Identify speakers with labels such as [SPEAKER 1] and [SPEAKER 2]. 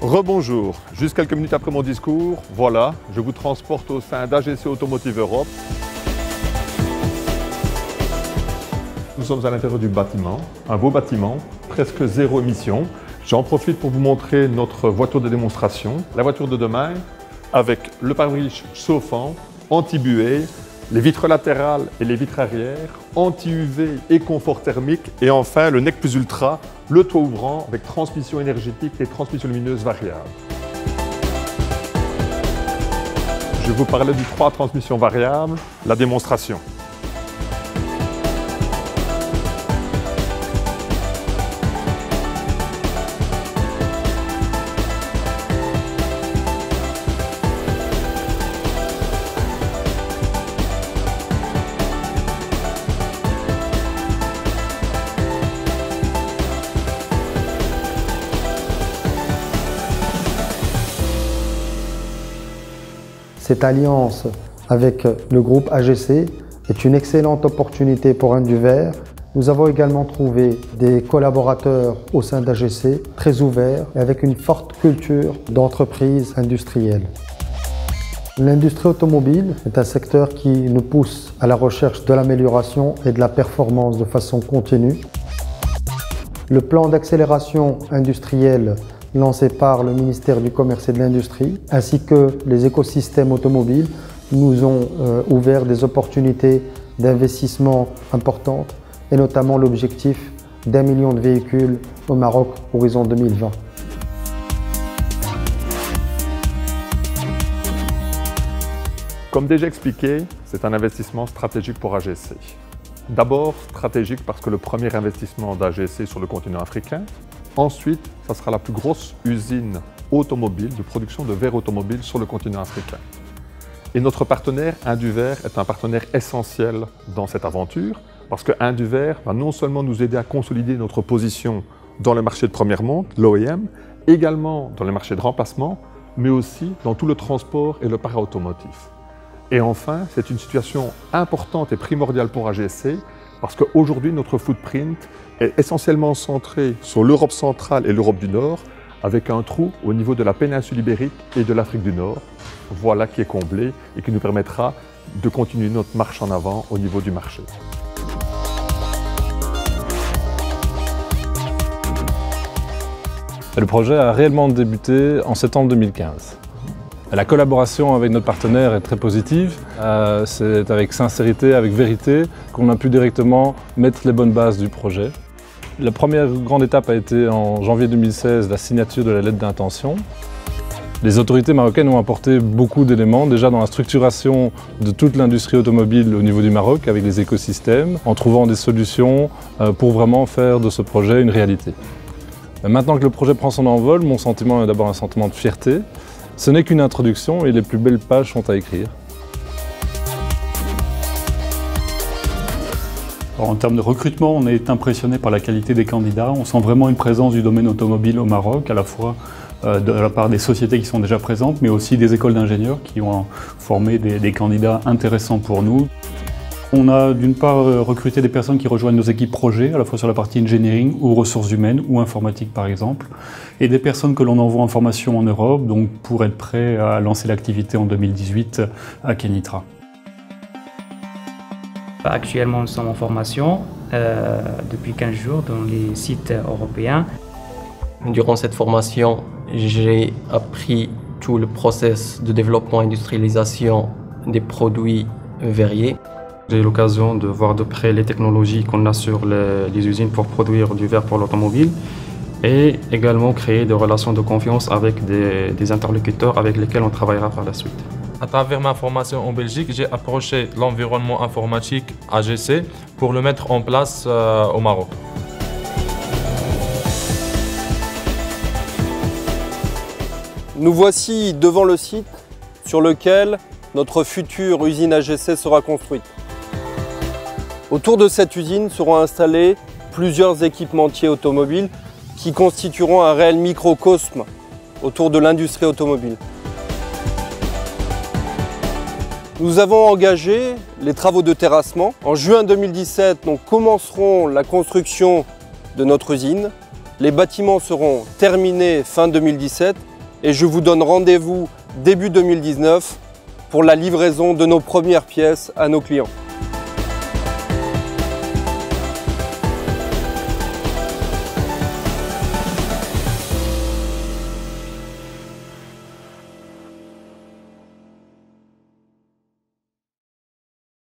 [SPEAKER 1] Rebonjour, juste quelques minutes après mon discours, voilà, je vous transporte au sein d'AGC Automotive Europe. Nous sommes à l'intérieur du bâtiment, un beau bâtiment, presque zéro émission. J'en profite pour vous montrer notre voiture de démonstration, la voiture de demain, avec le pare-brise chauffant, anti-buée, les vitres latérales et les vitres arrière, anti-UV et confort thermique, et enfin le Nec Plus Ultra, le toit ouvrant avec transmission énergétique et transmission lumineuse variable. Je vous parlais du 3 transmissions variables, la démonstration.
[SPEAKER 2] Cette alliance avec le groupe AGC est une excellente opportunité pour Induvert. Nous avons également trouvé des collaborateurs au sein d'AGC très ouverts et avec une forte culture d'entreprise industrielle. L'industrie automobile est un secteur qui nous pousse à la recherche de l'amélioration et de la performance de façon continue. Le plan d'accélération industrielle lancé par le ministère du Commerce et de l'Industrie, ainsi que les écosystèmes automobiles, nous ont ouvert des opportunités d'investissement importantes, et notamment l'objectif d'1 million de véhicules au Maroc horizon 2020.
[SPEAKER 1] Comme déjà expliqué, c'est un investissement stratégique pour AGC. D'abord stratégique parce que le premier investissement d'AGC sur le continent africain. Ensuite, ça sera la plus grosse usine automobile de production de verre automobile sur le continent africain. Et notre partenaire Induvert est un partenaire essentiel dans cette aventure parce que Induvert va non seulement nous aider à consolider notre position dans le marché de première monte, l'OEM, également dans les marchés de remplacement, mais aussi dans tout le transport et le para-automotif. Et enfin, c'est une situation importante et primordiale pour AGC parce qu'aujourd'hui, notre footprint est essentiellement centré sur l'Europe centrale et l'Europe du Nord, avec un trou au niveau de la péninsule ibérique et de l'Afrique du Nord. Voilà qui est comblé et qui nous permettra de continuer notre marche en avant au niveau du marché.
[SPEAKER 3] Le projet a réellement débuté en septembre 2015. La collaboration avec notre partenaire est très positive. C'est avec sincérité, avec vérité, qu'on a pu directement mettre les bonnes bases du projet. La première grande étape a été en janvier 2016, la signature de la lettre d'intention. Les autorités marocaines ont apporté beaucoup d'éléments, déjà dans la structuration de toute l'industrie automobile au niveau du Maroc, avec les écosystèmes, en trouvant des solutions pour vraiment faire de ce projet une réalité. Maintenant que le projet prend son envol, mon sentiment est d'abord un sentiment de fierté. Ce n'est qu'une introduction et les plus belles pages sont à écrire.
[SPEAKER 4] En termes de recrutement, on est impressionné par la qualité des candidats. On sent vraiment une présence du domaine automobile au Maroc, à la fois de la part des sociétés qui sont déjà présentes, mais aussi des écoles d'ingénieurs qui ont formé des candidats intéressants pour nous. On a d'une part recruté des personnes qui rejoignent nos équipes projets, à la fois sur la partie engineering ou ressources humaines ou informatique par exemple, et des personnes que l'on envoie en formation en Europe, donc pour être prêt à lancer l'activité en 2018 à Kenitra.
[SPEAKER 5] Actuellement, nous sommes en formation depuis 15 jours dans les sites européens.
[SPEAKER 6] Durant cette formation, j'ai appris tout le process de développement et industrialisation des produits verriers.
[SPEAKER 7] J'ai eu l'occasion de voir de près les technologies qu'on a sur les usines pour produire du verre pour l'automobile et également créer des relations de confiance avec des interlocuteurs avec lesquels on travaillera par la suite.
[SPEAKER 8] À travers ma formation en Belgique, j'ai approché l'environnement informatique AGC pour le mettre en place au Maroc.
[SPEAKER 9] Nous voici devant le site sur lequel notre future usine AGC sera construite. Autour de cette usine seront installés plusieurs équipementiers automobiles qui constitueront un réel microcosme autour de l'industrie automobile. Nous avons engagé les travaux de terrassement. En juin 2017, nous commencerons la construction de notre usine. Les bâtiments seront terminés fin 2017 et je vous donne rendez-vous début 2019 pour la livraison de nos premières pièces à nos clients.